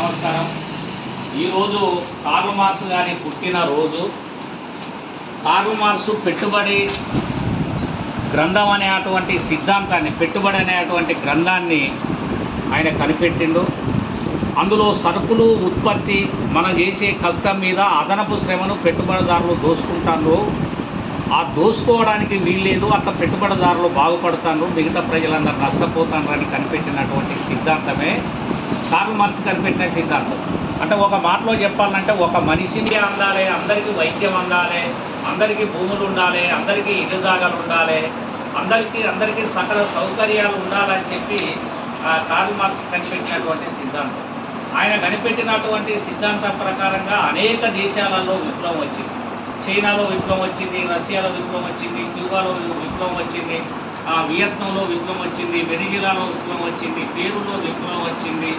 నమస్కారం. ఈరోజు Karl Marx గారి పుట్టినరోజు. కార్ల్ మార్క్స్ పెట్టుబడి గ్రంథం అనేటువంటి సిద్ధాంతాన్ని, పెట్టుబడి అనేటువంటి గ్రంథాన్ని ఆయన కనిపెట్టిండు. అందులో సరుకులు ఉత్పత్తి, మనం చేసే కష్టం మీద అదనపు శ్రమను పెట్టుబడిదారులు దోసుకుంటారు. ఆ దోసుకోవడానికి వీల్లేదు, అట్లా పెట్టుబడిదారులు బాగుపడుతారు, మిగతా ప్రజలందరూ నష్టపోతారు అని కనిపెట్టినటువంటి సిద్ధాంతమే కార్ల్ మార్క్స్ కనిపెట్టిన సిద్ధాంతం. అంటే ఒక మాటలో చెప్పాలంటే, ఒక మనిషిని అందాలి, అందరికీ వైద్యం అందాలి, అందరికీ భూములు ఉండాలి, అందరికీ ఇల్లు జాగాలు ఉండాలి, అందరికీ సకల సౌకర్యాలు ఉండాలని చెప్పి కార్ల్ మార్క్స్ కనిపెట్టినటువంటి సిద్ధాంతం. ఆయన కనిపెట్టినటువంటి సిద్ధాంతం ప్రకారంగా అనేక దేశాలలో విప్లవం వచ్చింది. చైనాలో విప్లవం వచ్చింది, రష్యాలో విప్లవం వచ్చింది, క్యూబాలో విప్లవం వచ్చింది, వియత్నంలో విప్లవం వచ్చింది, వెనిజులాలో విప్లవం వచ్చింది, పేరులో విప్లవం వచ్చింది.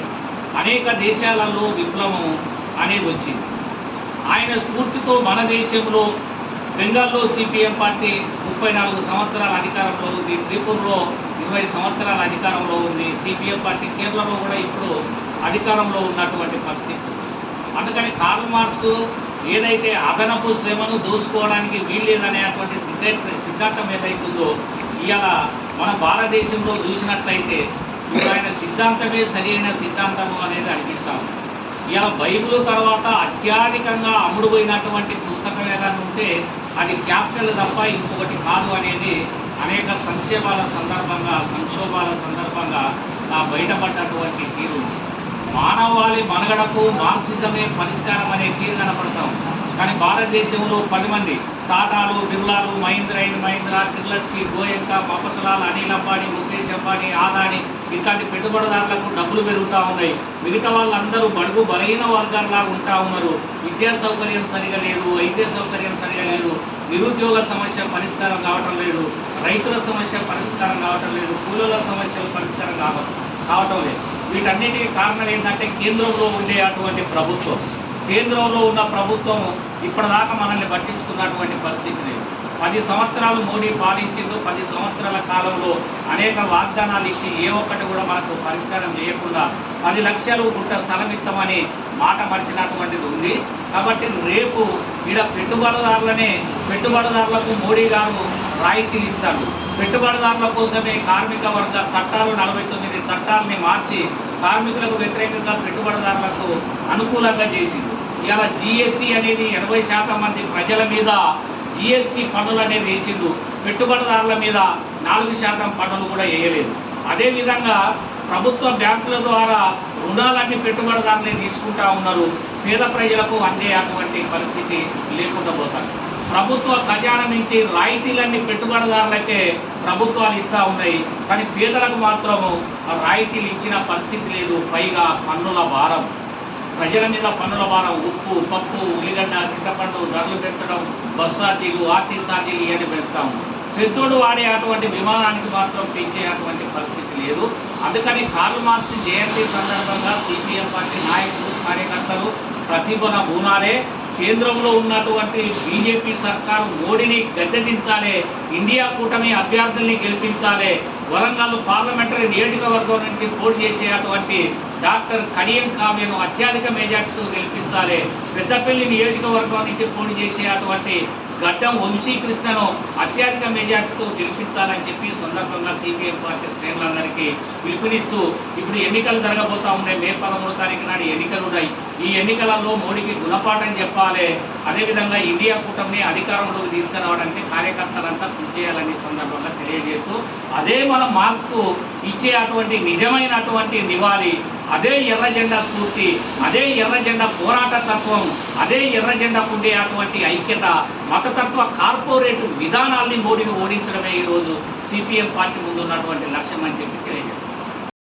అనేక దేశాలలో విప్లవం అనేది వచ్చింది. ఆయన స్ఫూర్తితో మన దేశంలో బెంగాల్లో సిపిఎం పార్టీ 34 సంవత్సరాల అధికారంలో ఉంది, త్రిపురలో 20 సంవత్సరాల అధికారంలో ఉంది, సిపిఎం పార్టీ కేరళలో కూడా ఇప్పుడు అధికారంలో ఉన్నటువంటి పరిస్థితి. అందుకని కార్ల్ మార్క్స్ ఏదైతే అదనపు శ్రమను దోసుకోవడానికి వీల్లేదనేటువంటి సిద్ధాంతం ఏదైతుందో, ఇవాళ మన భారతదేశంలో చూసినట్లయితే ఇప్పుడు ఆయన సిద్ధాంతమే సరైన సిద్ధాంతము అనేది అనిపిస్తాము. ఇవాళ బైబిల్ తర్వాత అత్యధికంగా అమ్ముడుపోయినటువంటి పుస్తకం ఏదైనా ఉంటే అది క్యాపిటల్ తప్ప ఇంకొకటి కాదు అనేది అనేక సంక్షోభాల సందర్భంగా బయటపడ్డటువంటి తీరు. మానవాళి మనగడకు మార్క్సిజమే పరిష్కారం అనే తీరు కనపడతాం. కానీ భారతదేశంలో 10 మంది టాటాలు, బిర్లాలు, మహీంద్రా అండ్ మహీంద్రా, కిర్లస్కీ, గోయంకా, మఫత్లాల్, అనిల్ అంబానీ, ముఖేష్ అంబానీ, ఆదాని ఇట్లాంటి పెట్టుబడిదారులకు డబ్బులు పెరుగుతూ ఉన్నాయి. మిగతా వాళ్ళందరూ బడుగు బలహీన వర్గాల్లాగా ఉంటా ఉన్నారు. విద్యా సౌకర్యం సరిగా లేదు, వైద్య సౌకర్యం సరిగా లేదు, నిరుద్యోగ సమస్య పరిష్కారం కావటం లేదు, రైతుల సమస్య పరిష్కారం కావటం లేదు, కూలీల సమస్యలు పరిష్కారం కావటం లేదు. వీటన్నిటికీ కారణం ఏంటంటే కేంద్రంలో ఉండే అటువంటి ప్రభుత్వం. కేంద్రంలో ఉన్న ప్రభుత్వం ఇప్పటిదాకా మనల్ని పట్టించుకున్నటువంటి పరిస్థితి లేదు. 10 సంవత్సరాలు మోడీ పాలించిందో, 10 సంవత్సరాల కాలంలో అనేక వాగ్దానాలు ఇచ్చి ఏ ఒక్కటి కూడా మనకు పరిష్కారం చేయకుండా 10 లక్షలు గుంట స్థలం ఇస్తామని మాట మరిచినటువంటిది ఉంది. కాబట్టి రేపు ఈడ పెట్టుబడిదారులకు మోడీ గారు రాయితీలు ఇస్తాడు. పెట్టుబడిదారుల కోసమే కార్మిక వర్గ చట్టాలు 49 చట్టాలని మార్చి కార్మికులకు వ్యతిరేకంగా పెట్టుబడిదారులకు అనుకూలంగా చేసింది. ఇలా జిఎస్టీ అనేది 80% మంది ప్రజల మీద జిఎస్టీ పన్నులు అనేది వేసిండు. పెట్టుబడిదారుల మీద 4% పన్నులు కూడా వేయలేదు. అదేవిధంగా ప్రభుత్వ బ్యాంకుల ద్వారా రుణాలన్నీ పెట్టుబడిదారులే తీసుకుంటా ఉన్నారు. పేద ప్రజలకు అందే అటువంటి పరిస్థితి లేకుండా పోతారు. ప్రభుత్వ ఖజానా నుంచి రాయితీలన్నీ పెట్టుబడిదారులకే ప్రభుత్వాలు ఇస్తూ ఉన్నాయి. కానీ పేదలకు మాత్రము రాయితీలు ఇచ్చిన పరిస్థితి లేదు. పైగా పన్నుల భారం, ప్రజల మీద పన్నుల భారం, ఉప్పు, పప్పు, ఉల్లిగడ్డ, చింతపండు ధరలు పెంచడం, బస్ ఛార్జీలు, ఆర్టీ ఛార్జీలు ఇవన్నీ పెంచుతాము. పెద్దోడు వాడే అటువంటి విమానానికి మాత్రం పెంచే అటువంటి పరిస్థితి లేదు. అందుకని కార్ల్ మార్క్స్ జయంతి సందర్భంగా సిపిఎం పార్టీ నాయకులు, కార్యకర్తలు ప్రతిభన బూనాలే. కేంద్రంలో ఉన్నటువంటి బీజేపీ సర్కారు మోడీని గద్దెదించాలి, ఇండియా కూటమి అభ్యర్థుల్ని గెలిపించాలి. వరంగల్ పార్లమెంటరీ నియోజకవర్గం నుంచి పోటీ చేసేటువంటి డాక్టర్ కడియం కావ్యను అత్యధిక మెజార్టీతో గెలిపించాలి. పెద్దపల్లి నియోజకవర్గం నుంచి పోటీ చేసేటువంటి గడ్డం వంశీకృష్ణను అత్యధిక మెజార్టీతో గెలిపించాలని చెప్పి సందర్భంగా సిపిఎం పార్టీ శ్రేణులందరికీ పిలుపునిస్తూ, ఇప్పుడు ఎన్నికలు జరగబోతా ఉన్నాయి. మే 13వ తారీఖు నాడు ఎన్నికలు ఉన్నాయి. ఈ ఎన్నికలలో మోడీకి గుణపాఠం చెప్పాలి. అదేవిధంగా ఇండియా కూటమిని అధికారంలోకి తీసుకురావడానికి కార్యకర్తలంతా కృషి చేయాలని సందర్భంగా తెలియజేస్తూ, అదే మన మార్క్స్కు ఇచ్చే అటువంటి నిజమైనటువంటి నివాళి, అదే ఎర్ర జెండా స్ఫూర్తి, అదే ఎర్ర జెండా పోరాట తత్వం, అదే ఎర్ర జెండాకు ఉండే అటువంటి ఐక్యత, మతతత్వ కార్పొరేట్ విధానాల్ని మోడీని ఓడించడమే ఈరోజు సిపిఎం పార్టీ ముందు ఉన్నటువంటి లక్ష్యం అని చెప్పి తెలియజేస్తారు.